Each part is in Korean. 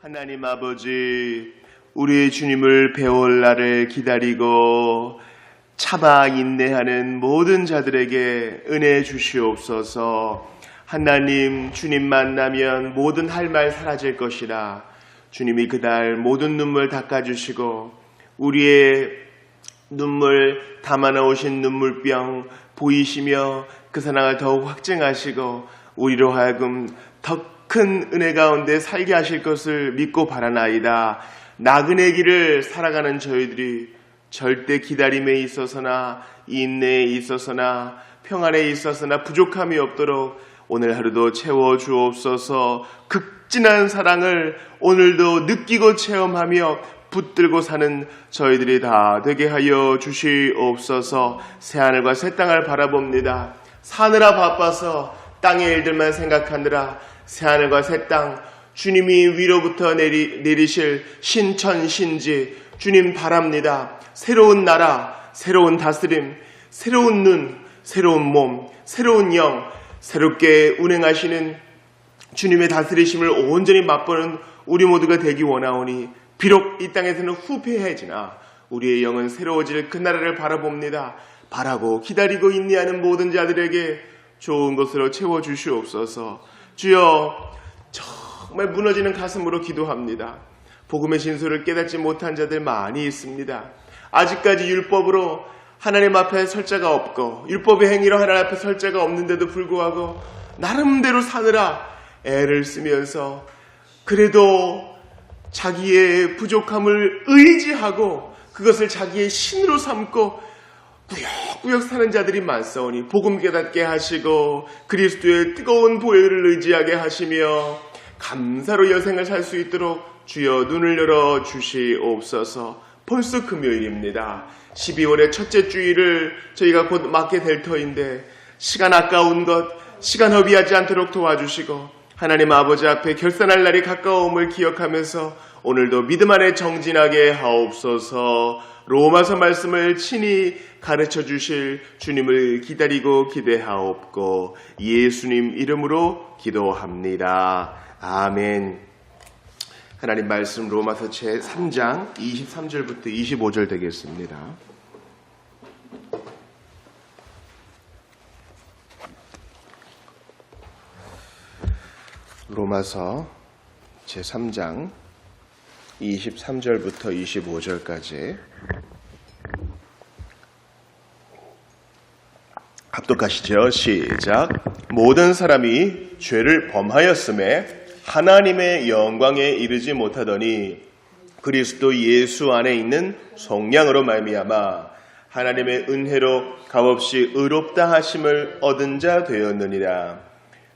하나님 아버지, 우리 주님을 배울 날을 기다리고 참아 인내하는 모든 자들에게 은혜 주시옵소서. 하나님, 주님 만나면 모든 할 말 사라질 것이라. 주님이 그달 모든 눈물 닦아주시고 우리의 눈물 담아놓으신 눈물병 보이시며 그 사랑을 더욱 확증하시고 우리로 하여금 더 큰 은혜 가운데 살게 하실 것을 믿고 바라나이다. 나그네 길을 살아가는 저희들이 절대 기다림에 있어서나 인내에 있어서나 평안에 있어서나 부족함이 없도록 오늘 하루도 채워주옵소서. 극진한 사랑을 오늘도 느끼고 체험하며 붙들고 사는 저희들이 다 되게 하여 주시옵소서. 새하늘과 새 땅을 바라봅니다. 사느라 바빠서 땅의 일들만 생각하느라 새하늘과 새 땅, 주님이 위로부터 내리실 신천신지 주님 바랍니다. 새로운 나라, 새로운 다스림, 새로운 눈, 새로운 몸, 새로운 영, 새롭게 운행하시는 주님의 다스리심을 온전히 맛보는 우리 모두가 되기 원하오니 비록 이 땅에서는 후패해지나 우리의 영은 새로워질 그 나라를 바라봅니다. 바라고 기다리고 인내하는 모든 자들에게 좋은 것으로 채워주시옵소서. 주여, 정말 무너지는 가슴으로 기도합니다. 복음의 진술을 깨닫지 못한 자들 많이 있습니다. 아직까지 율법으로 하나님 앞에 설 자가 없고 율법의 행위로 하나님 앞에 설 자가 없는데도 불구하고 나름대로 사느라 애를 쓰면서 그래도 자기의 부족함을 의지하고 그것을 자기의 신으로 삼고 꾸역꾸역 사는 자들이 많사오니 복음 깨닫게 하시고 그리스도의 뜨거운 보혈을 의지하게 하시며 감사로 여생을 살 수 있도록 주여 눈을 열어 주시옵소서. 벌써 금요일입니다. 12월의 첫째 주일을 저희가 곧 맞게 될 터인데 시간 아까운 것, 시간 허비하지 않도록 도와주시고 하나님 아버지 앞에 결산할 날이 가까움을 기억하면서 오늘도 믿음 안에 정진하게 하옵소서. 로마서 말씀을 친히 가르쳐 주실 주님을 기다리고 기대하옵고 예수님 이름으로 기도합니다. 아멘. 하나님 말씀 로마서 제3장 23절부터 25절 되겠습니다. 로마서 제3장 23절부터 25절까지 합독하시죠. 시작. 모든 사람이 죄를 범하였음에 하나님의 영광에 이르지 못하더니 그리스도 예수 안에 있는 속량으로 말미암아 하나님의 은혜로 값없이 의롭다 하심을 얻은 자 되었느니라.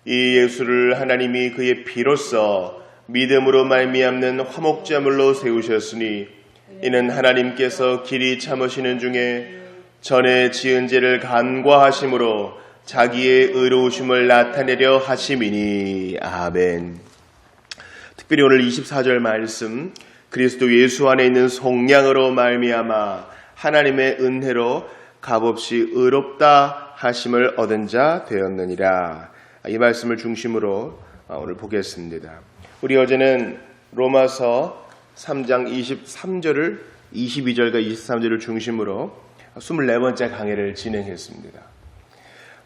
이 예수를 하나님이 그의 피로써 믿음으로 말미암는 화목제물로 세우셨으니 이는 하나님께서 길이 참으시는 중에 전에 지은 죄를 간과하심으로 자기의 의로우심을 나타내려 하심이니. 아멘. 특별히 오늘 24절 말씀, 그리스도 예수 안에 있는 속량으로 말미암아 하나님의 은혜로 값없이 의롭다 하심을 얻은 자 되었느니라. 이 말씀을 중심으로 오늘 보겠습니다. 우리 어제는 로마서 3장 23절을 22절과 23절을 중심으로 24번째 강해를 진행했습니다.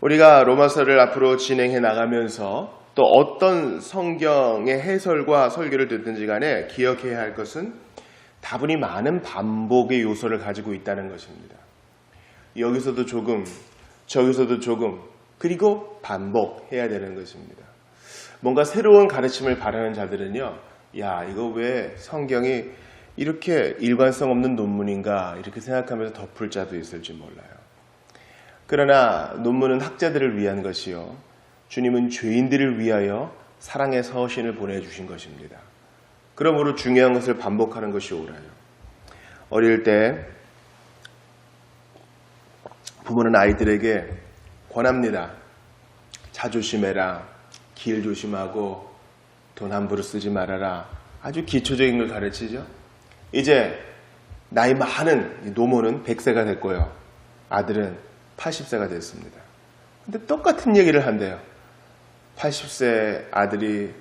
우리가 로마서를 앞으로 진행해 나가면서 또 어떤 성경의 해설과 설교를 듣든지 간에 기억해야 할 것은 다분히 많은 반복의 요소를 가지고 있다는 것입니다. 여기서도 조금, 저기서도 조금, 그리고 반복해야 되는 것입니다. 뭔가 새로운 가르침을 바라는 자들은요, 야, 이거 왜 성경이 이렇게 일관성 없는 논문인가 이렇게 생각하면서 덮을 자도 있을지 몰라요. 그러나 논문은 학자들을 위한 것이요, 주님은 죄인들을 위하여 사랑의 서신을 보내주신 것입니다. 그러므로 중요한 것을 반복하는 것이 옳아요. 어릴 때 부모는 아이들에게 권합니다. 차 조심해라, 길 조심하고 돈 함부로 쓰지 말아라. 아주 기초적인 걸 가르치죠. 이제 나이 많은 노모는 100세가 됐고요. 아들은 80세가 됐습니다. 근데 똑같은 얘기를 한대요. 80세 아들이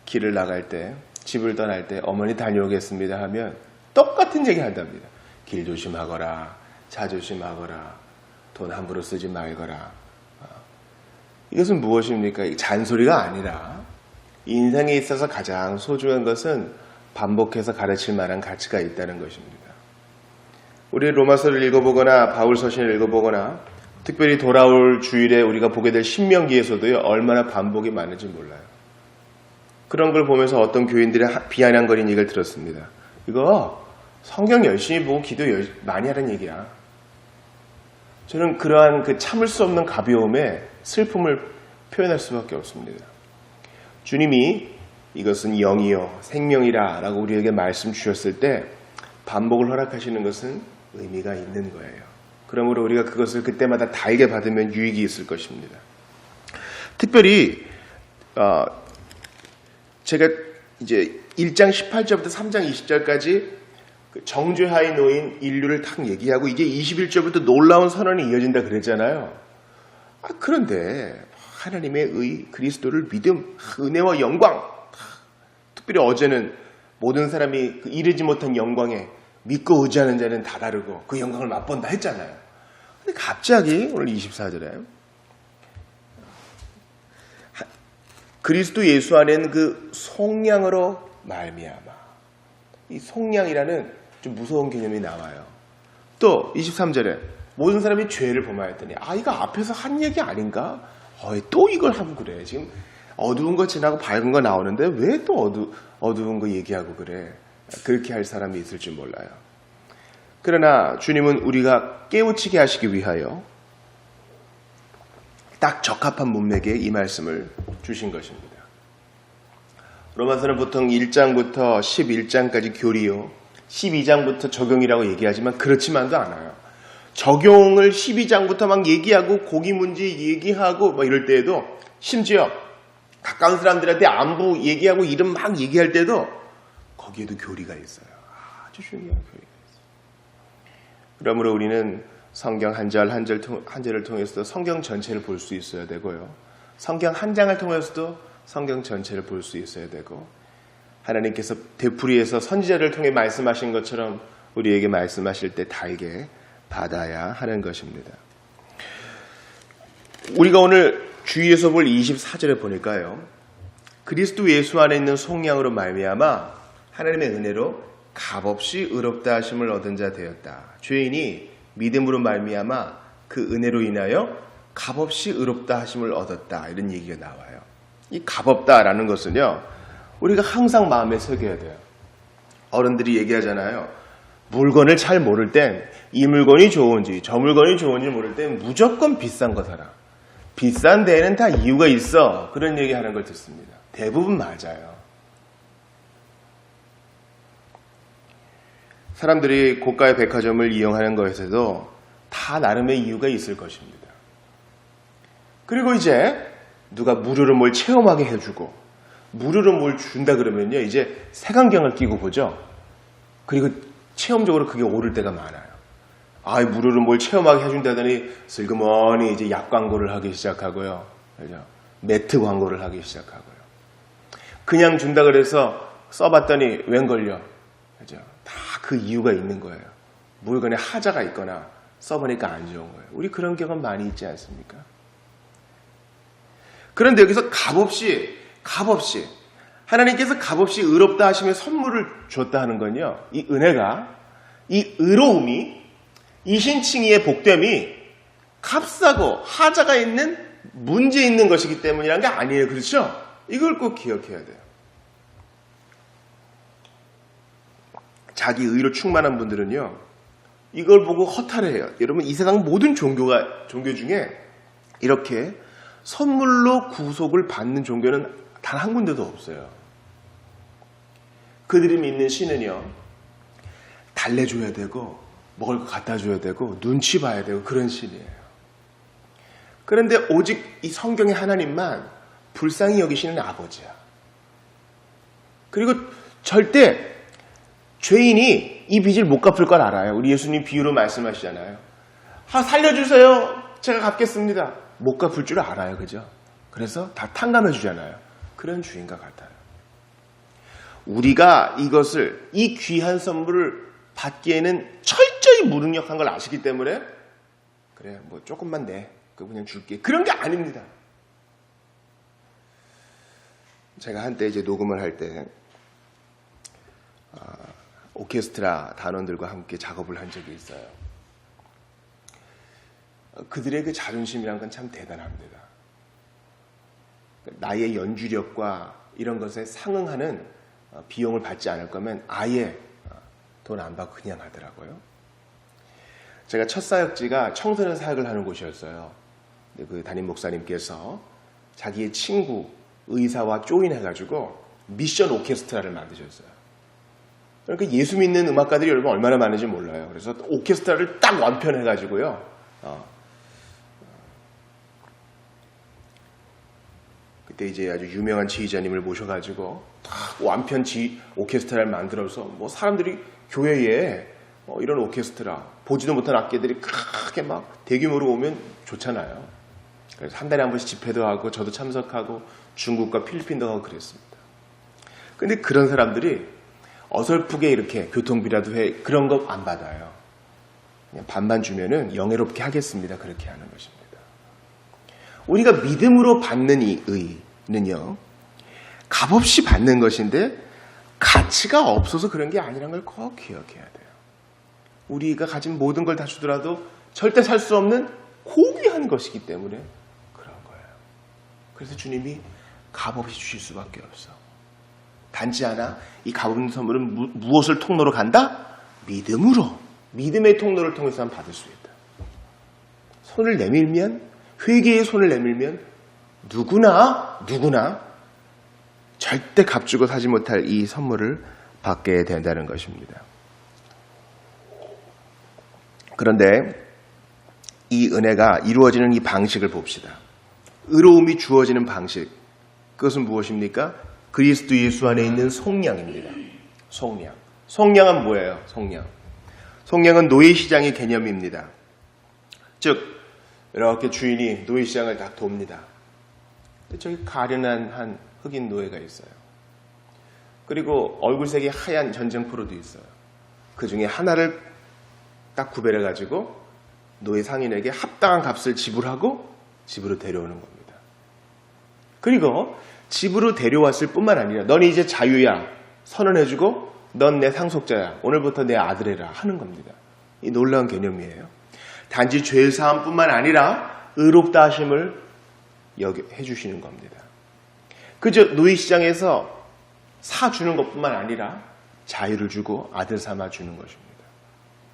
길을 나갈 때 집을 떠날 때 어머니 다녀오겠습니다 하면 똑같은 얘기 한답니다. 길 조심하거라, 차 조심하거라, 돈 함부로 쓰지 말거라. 이것은 무엇입니까? 잔소리가 아니라 인생에 있어서 가장 소중한 것은 반복해서 가르칠 만한 가치가 있다는 것입니다. 우리 로마서를 읽어보거나 바울 서신을 읽어보거나 특별히 돌아올 주일에 우리가 보게 될 신명기에서도요, 얼마나 반복이 많은지 몰라요. 그런 걸 보면서 어떤 교인들의 비아냥거리는 얘기를 들었습니다. 이거 성경 열심히 보고 기도 많이 하라는 얘기야. 저는 그러한 그 참을 수 없는 가벼움에 슬픔을 표현할 수밖에 없습니다. 주님이 이것은 영이요 생명이라 라고 우리에게 말씀 주셨을 때 반복을 허락하시는 것은 의미가 있는 거예요. 그러므로 우리가 그것을 그때마다 달게 받으면 유익이 있을 것입니다. 특별히 제가 이제 1장 18절부터 3장 20절까지 정죄하에 놓인 인류를 딱 얘기하고 이게 21절부터 놀라운 선언이 이어진다 그랬잖아요. 그런데 하나님의 의, 그리스도를 믿음, 은혜와 영광, 특별히 어제는 모든 사람이 그 이르지 못한 영광에 믿고 의지하는 자는 다 다르고 그 영광을 맛본다 했잖아요. 근데 갑자기 오늘 24절에 그리스도 예수 안에는 그 속량으로 말미암아. 이 속량이라는 좀 무서운 개념이 나와요. 또 23절에 모든 사람이 죄를 범하였더니 이거 앞에서 한 얘기 아닌가? 또 이걸 하고 그래. 지금 어두운 거 지나고 밝은 거 나오는데 왜 또 어두운 거 얘기하고 그래. 그렇게 할 사람이 있을지 몰라요. 그러나 주님은 우리가 깨우치게 하시기 위하여 딱 적합한 문맥에 이 말씀을 주신 것입니다. 로마서는 보통 1장부터 11장까지 교리요, 12장부터 적용이라고 얘기하지만 그렇지만도 않아요. 적용을 12장부터 막 얘기하고 고기 문제 얘기하고 뭐 이럴 때에도 심지어 가까운 사람들한테 안부 얘기하고 이름 막 얘기할 때도 거기에도 교리가 있어요. 아주 중요한 교리가 있어요. 그러므로 우리는 성경 한 절 한 절을 통해서도 성경 전체를 볼 수 있어야 되고요. 성경 한 장을 통해서도 성경 전체를 볼 수 있어야 되고 하나님께서 되풀이해서 선지자를 통해 말씀하신 것처럼 우리에게 말씀하실 때 달게 받아야 하는 것입니다. 우리가 오늘 주위에서 볼 24절에 보니까요. 그리스도 예수 안에 있는 속량으로 말미암아 하나님의 은혜로 값없이 의롭다 하심을 얻은 자 되었다. 죄인이 믿음으로 말미암아 그 은혜로 인하여 값없이 의롭다 하심을 얻었다. 이런 얘기가 나와요. 이 값없다라는 것은요. 우리가 항상 마음에 새겨야 돼요. 어른들이 얘기하잖아요. 물건을 잘 모를 땐 이 물건이 좋은지 저 물건이 좋은지 모를 땐 무조건 비싼 거 사라. 비싼 데에는 다 이유가 있어. 그런 얘기하는 걸 듣습니다. 대부분 맞아요. 사람들이 고가의 백화점을 이용하는 것에도 다 나름의 이유가 있을 것입니다. 그리고 이제 누가 무료로 뭘 체험하게 해주고 무료로 뭘 준다 그러면요. 이제 색안경을 끼고 보죠. 그리고 체험적으로 그게 오를 때가 많아요. 무료로 뭘 체험하게 해준다더니 슬그머니 이제 약 광고를 하기 시작하고요. 그죠? 매트 광고를 하기 시작하고요. 그냥 준다 그래서 써봤더니 웬걸요. 그죠? 다 그 이유가 있는 거예요. 물건에 하자가 있거나 써보니까 안 좋은 거예요. 우리 그런 경험 많이 있지 않습니까? 그런데 여기서 값없이 하나님께서 값없이 의롭다 하시며 선물을 줬다 하는 건요. 이 은혜가, 이 의로움이, 이신칭의의 복됨이 값싸고 하자가 있는 문제 있는 것이기 때문이라는 게 아니에요. 그렇죠? 이걸 꼭 기억해야 돼요. 자기 의로 충만한 분들은요. 이걸 보고 허탈해요. 여러분 이 세상 모든 종교 중에 이렇게 선물로 구속을 받는 종교는 단 한 군데도 없어요. 그들이 믿는 신은요. 달래줘야 되고 먹을 거 갖다 줘야 되고 눈치 봐야 되고 그런 신이에요. 그런데 오직 이 성경의 하나님만 불쌍히 여기시는 아버지야. 그리고 절대 죄인이 이 빚을 못 갚을 걸 알아요. 우리 예수님 비유로 말씀하시잖아요. 살려주세요. 제가 갚겠습니다. 못 갚을 줄 알아요. 그죠? 그래서 다 탕감해 주잖아요. 그런 주인과 같아요. 우리가 이 귀한 선물을 받기에는 철저히 무능력한 걸 아시기 때문에 그래 뭐 조금만 내, 그거 그냥 줄게, 그런 게 아닙니다. 제가 한때 이제 녹음을 할 때 오케스트라 단원들과 함께 작업을 한 적이 있어요. 그들의 그 자존심이란 건 참 대단합니다. 나의 연주력과 이런 것에 상응하는 비용을 받지 않을 거면 아예 돈 안 받고 그냥 하더라고요. 제가 첫 사역지가 청소년 사역을 하는 곳이었어요. 그 담임 목사님께서 자기의 친구 의사와 조인해가지고 미션 오케스트라를 만드셨어요. 그러니까 예수 믿는 음악가들이 여러분 얼마나 많은지 몰라요. 그래서 오케스트라를 딱 완편해가지고요. 그때 이제 아주 유명한 지휘자님을 모셔가지고 딱 완편 오케스트라를 만들어서 뭐 사람들이 교회에 이런 오케스트라 보지도 못한 악기들이 크게 막 대규모로 오면 좋잖아요. 그래서 한 달에 한 번씩 집회도 하고 저도 참석하고 중국과 필리핀도 하고 그랬습니다. 근데 그런 사람들이 어설프게 이렇게 교통비라도 해 그런 거 안 받아요. 그냥 반반 주면은 영예롭게 하겠습니다. 그렇게 하는 것입니다. 우리가 믿음으로 받는 이 의는요, 값없이 받는 것인데 가치가 없어서 그런 게 아니라는 걸 꼭 기억해야 돼요. 우리가 가진 모든 걸 다 주더라도 절대 살 수 없는 고귀한 것이기 때문에 그런 거예요. 그래서 주님이 값없이 주실 수밖에 없어. 단지 하나, 이 값없는 선물은 무엇을 통로로 간다? 믿음으로. 믿음의 통로를 통해서만 받을 수 있다. 손을 내밀면, 회개의 손을 내밀면 누구나 절대 값주고 사지 못할 이 선물을 받게 된다는 것입니다. 그런데 이 은혜가 이루어지는 이 방식을 봅시다. 의로움이 주어지는 방식, 그것은 무엇입니까? 그리스도 예수 안에 있는 속량입니다. 속량. 속량은 뭐예요? 속량은 노예시장의 개념입니다. 즉 이렇게 주인이 노예시장을 딱 돕니다. 저기 가련한 한 흑인 노예가 있어요. 그리고 얼굴색이 하얀 전쟁포로도 있어요. 그 중에 하나를 딱 구별해가지고 노예 상인에게 합당한 값을 지불하고 집으로 데려오는 겁니다. 그리고 집으로 데려왔을 뿐만 아니라 넌 이제 자유야 선언해주고 넌 내 상속자야 오늘부터 내 아들이라 하는 겁니다. 이 놀라운 개념이에요. 단지 죄 사함뿐만 아니라 의롭다 하심을 해주시는 겁니다. 그저 노예시장에서 사주는 것뿐만 아니라 자유를 주고 아들 삼아 주는 것입니다.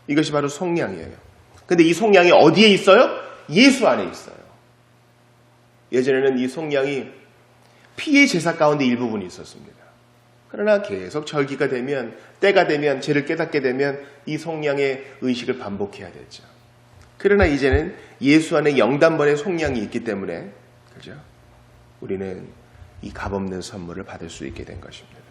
이것이 바로 속량이에요. 근데 이 속량이 어디에 있어요? 예수 안에 있어요. 예전에는 이 속량이 피의 제사 가운데 일부분이 있었습니다. 그러나 계속 절기가 되면, 때가 되면, 죄를 깨닫게 되면 이 속량의 의식을 반복해야 됐죠. 그러나 이제는 예수 안에 영단번의 속량이 있기 때문에, 그죠? 우리는 이 값없는 선물을 받을 수 있게 된 것입니다.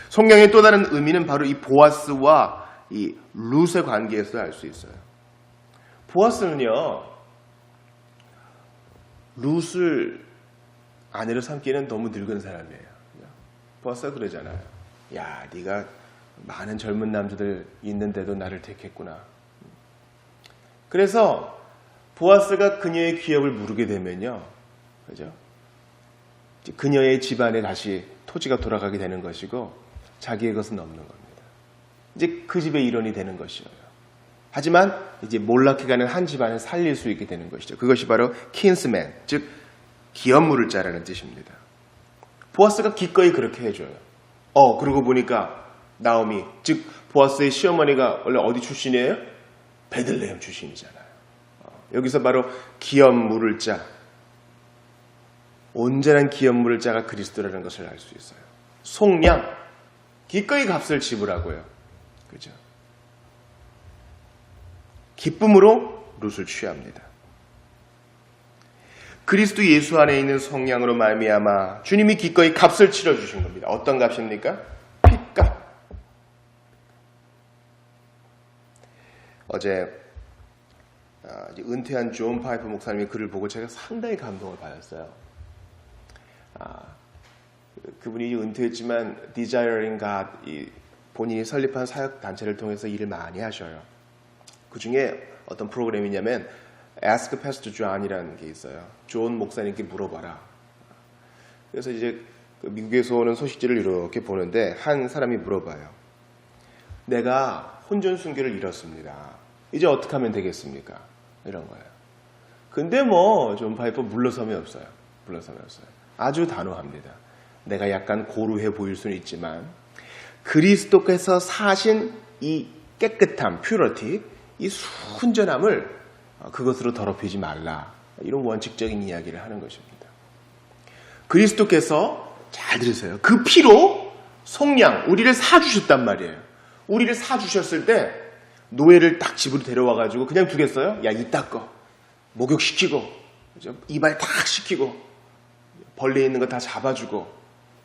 속량의 또 다른 의미는 바로 이 보아스와 이 룻의 관계에서 알 수 있어요. 보아스는요, 룻을 아내로 삼기에는 너무 늙은 사람이에요. 보아스가 그러잖아요. 야, 네가 많은 젊은 남자들 있는데도 나를 택했구나. 그래서 보아스가 그녀의 기업을 무르게 되면요, 그죠? 그녀의 집안에 다시 토지가 돌아가게 되는 것이고 자기의 것은 없는 겁니다. 이제 그 집의 일원이 되는 것이에요. 하지만 이제 몰락해가는 한 집안을 살릴 수 있게 되는 것이죠. 그것이 바로 킨스맨, 즉 기업 물을 자라는 뜻입니다. 보아스가 기꺼이 그렇게 해줘요. 그러고 보니까 나오미, 즉 보아스의 시어머니가 원래 어디 출신이에요? 베들레헴 출신이잖아요. 여기서 바로 기업 물을 자, 온전한 기업 물을 자가 그리스도라는 것을 알 수 있어요. 속량, 기꺼이 값을 지불하고요. 그죠? 기쁨으로 룻을 취합니다. 그리스도 예수 안에 있는 속량으로 말미암아 주님이 기꺼이 값을 치러주신 겁니다. 어떤 값입니까? 핏값. 어제 은퇴한 존 파이프 목사님의 글을 보고 제가 상당히 감동을 받았어요. 그분이 은퇴했지만 Desiring God, 본인이 설립한 사역 단체를 통해서 일을 많이 하셔요. 그 중에 어떤 프로그램이냐면 Ask Pastor John이라는 게 있어요. 존 목사님께 물어봐라. 그래서 이제 미국에서 오는 소식지를 이렇게 보는데 한 사람이 물어봐요. 내가 혼전 순교를 잃었습니다. 이제 어떻게 하면 되겠습니까? 이런 거예요. 근데 뭐 존 파이퍼 물러섬이 없어요. 아주 단호합니다. 내가 약간 고루해 보일 수는 있지만 그리스도께서 사신 이 깨끗함, 퓨러티, 이 순전함을 그것으로 더럽히지 말라. 이런 원칙적인 이야기를 하는 것입니다. 그리스도께서 잘 들으세요. 그 피로 속량, 우리를 사주셨단 말이에요. 우리를 사주셨을 때 노예를 딱 집으로 데려와가지고 그냥 두겠어요? 야, 이 닦어. 목욕시키고, 이발 탁 시키고, 벌레 있는 거 다 잡아주고,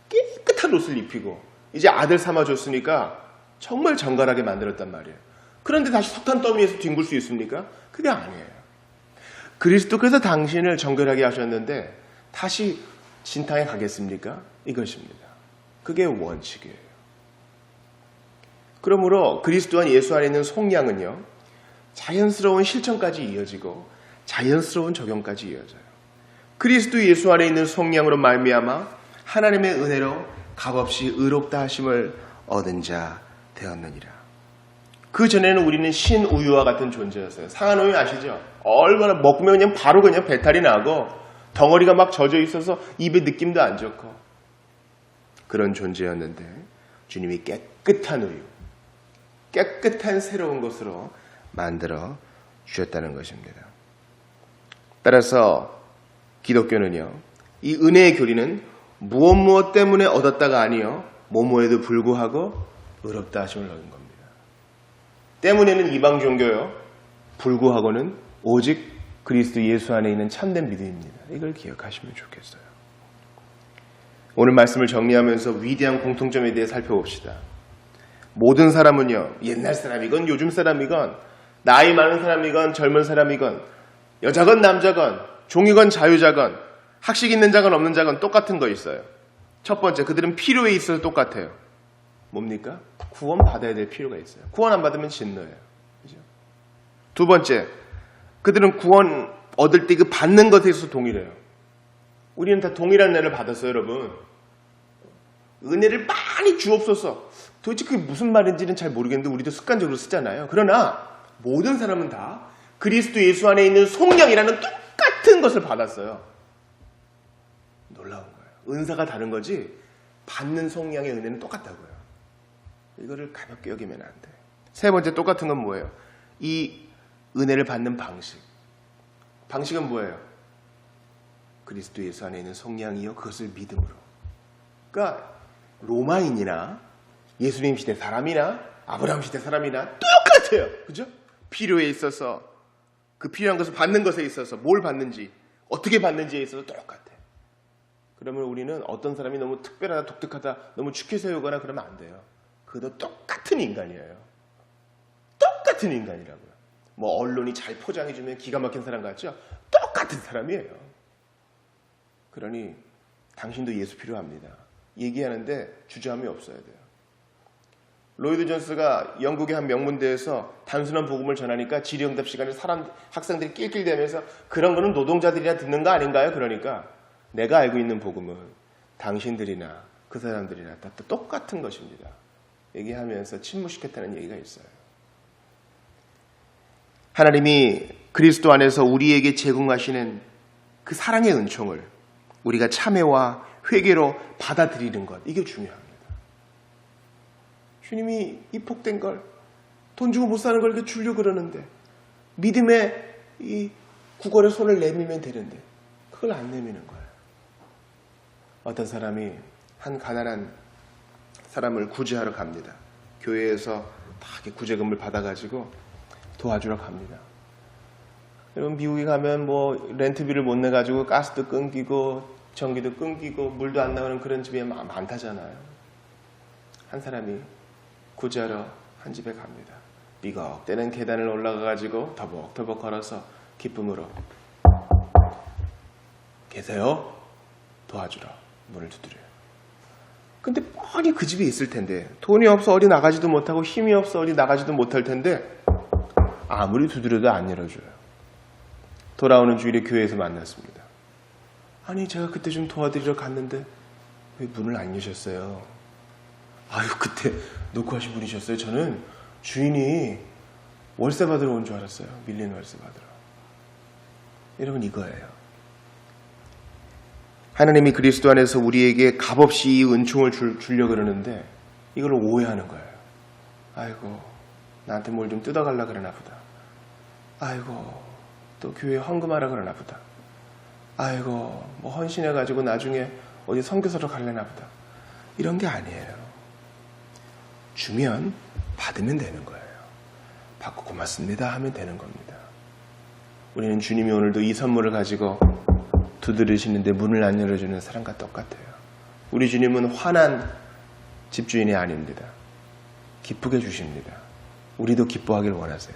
깨끗한 옷을 입히고, 이제 아들 삼아줬으니까 정말 정갈하게 만들었단 말이에요. 그런데 다시 석탄 더미에서 뒹굴 수 있습니까? 그게 아니에요. 그리스도께서 당신을 정결하게 하셨는데 다시 진탕에 가겠습니까? 이것입니다. 그게 원칙이에요. 그러므로 그리스도 안 예수 안에 있는 속량은요, 자연스러운 실천까지 이어지고 자연스러운 적용까지 이어져요. 그리스도 예수 안에 있는 속량으로 말미암아 하나님의 은혜로 값없이 의롭다 하심을 얻은 자 되었느니라. 그 전에는 우리는 신우유와 같은 존재였어요. 상한 우유 아시죠? 얼마나 먹으면 그냥 바로 그냥 배탈이 나고 덩어리가 막 젖어 있어서 입에 느낌도 안 좋고 그런 존재였는데 주님이 깨끗한 우유, 깨끗한 새로운 것으로 만들어 주셨다는 것입니다. 따라서 기독교는요, 이 은혜의 교리는 무엇 때문에 얻었다가 아니요, 뭐뭐에도 불구하고 의롭다 하심을 얻은 겁니다. 때문에는 이방 종교요, 불구하고는 오직 그리스도 예수 안에 있는 참된 믿음입니다. 이걸 기억하시면 좋겠어요. 오늘 말씀을 정리하면서 위대한 공통점에 대해 살펴봅시다. 모든 사람은요, 옛날 사람이건 요즘 사람이건 나이 많은 사람이건 젊은 사람이건 여자건 남자건 종이건 자유자건 학식 있는 자건 없는 자건 똑같은 거 있어요. 첫 번째, 그들은 필요에 있어서 똑같아요. 뭡니까? 구원 받아야 될 필요가 있어요. 구원 안 받으면 진노예요. 그죠? 두 번째, 그들은 구원 얻을 때 그 받는 것에 있어서 동일해요. 우리는 다 동일한 은혜를 받았어요, 여러분. 은혜를 많이 주옵소서. 도대체 그게 무슨 말인지는 잘 모르겠는데 우리도 습관적으로 쓰잖아요. 그러나 모든 사람은 다 그리스도 예수 안에 있는 속량이라는 똑같은 것을 받았어요. 놀라운 거예요. 은사가 다른 거지 받는 속량의 은혜는 똑같다고요. 이거를 가볍게 여기면 안 돼. 세 번째, 똑같은 건 뭐예요? 이 은혜를 받는 방식. 방식은 뭐예요? 그리스도 예수 안에 있는 속량이요, 그것을 믿음으로. 그러니까 로마인이나 예수님 시대 사람이나 아브라함 시대 사람이나 똑같아요. 그죠? 필요에 있어서, 그 필요한 것을 받는 것에 있어서, 뭘 받는지, 어떻게 받는지에 있어서 똑같아. 그러면 우리는 어떤 사람이 너무 특별하다, 독특하다, 너무 축해 세우거나 그러면 안 돼요. 그도 똑같은 인간이에요. 똑같은 인간이라고요. 뭐 언론이 잘 포장해주면 기가 막힌 사람 같죠? 똑같은 사람이에요. 그러니 당신도 예수 필요합니다. 얘기하는데 주저함이 없어야 돼요. 로이드 존스가 영국의 한 명문대에서 단순한 복음을 전하니까 질의응답 시간에 학생들이 낄낄대면서 그런 거는 노동자들이나 듣는 거 아닌가요? 그러니까 내가 알고 있는 복음은 당신들이나 그 사람들이나 다 똑같은 것입니다. 얘기하면서 침묵시켰다는 얘기가 있어요. 하나님이 그리스도 안에서 우리에게 제공하시는 그 사랑의 은총을 우리가 참회와 회개로 받아들이는 것, 이게 중요합니다. 주님이 이 복된 걸, 돈 주고 못 사는 걸 이렇게 주려고 그러는데 믿음의 이 구걸에 손을 내밀면 되는데 그걸 안 내미는 거예요. 어떤 사람이 한 가난한 사람을 구제하러 갑니다. 교회에서 다 구제금을 받아가지고 도와주러 갑니다. 여러분 미국에 가면 뭐 렌트비를 못 내가지고 가스도 끊기고 전기도 끊기고 물도 안 나오는 그런 집이 많다잖아요. 한 사람이 구제하러 한 집에 갑니다. 삐걱대는 계단을 올라가가지고 더벅더벅 걸어서 기쁨으로 계세요? 도와주러 문을 두드려요. 근데 뻔히 그 집에 있을 텐데 돈이 없어 어디 나가지도 못하고 힘이 없어 어디 나가지도 못할 텐데 아무리 두드려도 안 열어줘요. 돌아오는 주일에 교회에서 만났습니다. 아니 제가 그때 좀 도와드리러 갔는데 왜 문을 안 여셨어요? 아유 그때 놓고 하신 분이셨어요. 저는 주인이 월세 받으러 온 줄 알았어요. 밀린 월세 받으러. 여러분 이거예요. 하나님이 그리스도 안에서 우리에게 값없이 이 은총을 주려고 그러는데 이걸 오해하는 거예요. 아이고 나한테 뭘 좀 뜯어갈라 그러나 보다. 아이고 또 교회 헌금하라 그러나 보다. 아이고 뭐 헌신해가지고 나중에 어디 선교사로 갈래나 보다. 이런 게 아니에요. 주면 받으면 되는 거예요. 받고 고맙습니다 하면 되는 겁니다. 우리는 주님이 오늘도 이 선물을 가지고 두드리시는데 문을 안 열어주는 사람과 똑같아요. 우리 주님은 화난 집주인이 아닙니다. 기쁘게 주십니다. 우리도 기뻐하길 원하세요.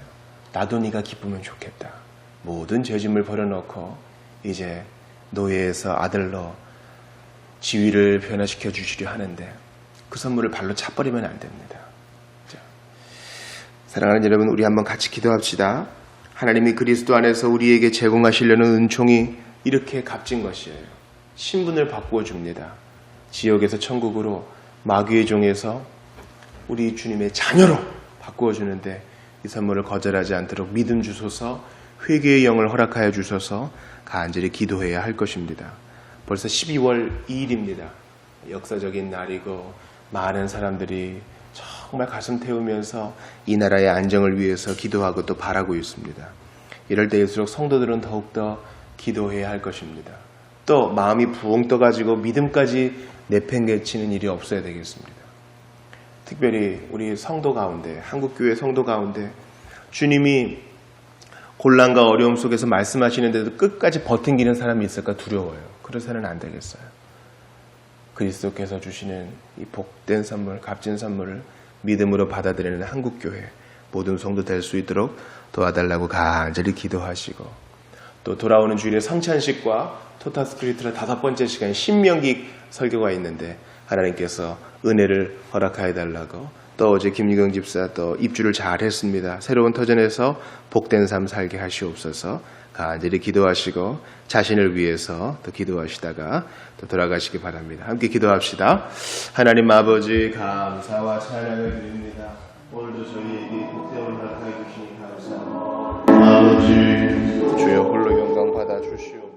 나도 네가 기쁘면 좋겠다. 모든 죄짐을 버려놓고 이제 노예에서 아들로 지위를 변화시켜 주시려 하는데 그 선물을 발로 차버리면 안 됩니다. 자, 사랑하는 여러분, 우리 한번 같이 기도합시다. 하나님이 그리스도 안에서 우리에게 제공하시려는 은총이 이렇게 값진 것이에요. 신분을 바꾸어 줍니다. 지옥에서 천국으로, 마귀의 종에서 우리 주님의 자녀로 바꾸어 주는데 이 선물을 거절하지 않도록 믿음 주소서, 회개의 영을 허락하여 주소서 간절히 기도해야 할 것입니다. 벌써 12월 2일입니다. 역사적인 날이고 많은 사람들이 정말 가슴 태우면서 이 나라의 안정을 위해서 기도하고 또 바라고 있습니다. 이럴 때일수록 성도들은 더욱더 기도해야 할 것입니다. 또 마음이 부엉 떠가지고 믿음까지 내팽개치는 일이 없어야 되겠습니다. 특별히 우리 성도 가운데, 한국교회 성도 가운데 주님이 곤란과 어려움 속에서 말씀하시는데도 끝까지 버팅기는 사람이 있을까 두려워요. 그래서는 안 되겠어요. 그리스도께서 주시는 이 복된 선물, 값진 선물을 믿음으로 받아들이는 한국교회 모든 성도 될 수 있도록 도와달라고 간절히 기도하시고, 또 돌아오는 주일에 성찬식과 토타스크리트라 5번째 시간 신명기 설교가 있는데 하나님께서 은혜를 허락하여 달라고, 또 어제 김유경 집사 또 입주를 잘 했습니다. 새로운 터전에서 복된 삶 살게 하시옵소서 간절히 기도하시고 자신을 위해서 또 기도하시다가 또 돌아가시기 바랍니다. 함께 기도합시다. 하나님 아버지 감사와 찬양을 드립니다. 오늘도 저희에게 복됨을 허락하여 주시니 감사합니다. 아버지 주여 홀로 영광 받아 주시옵소서.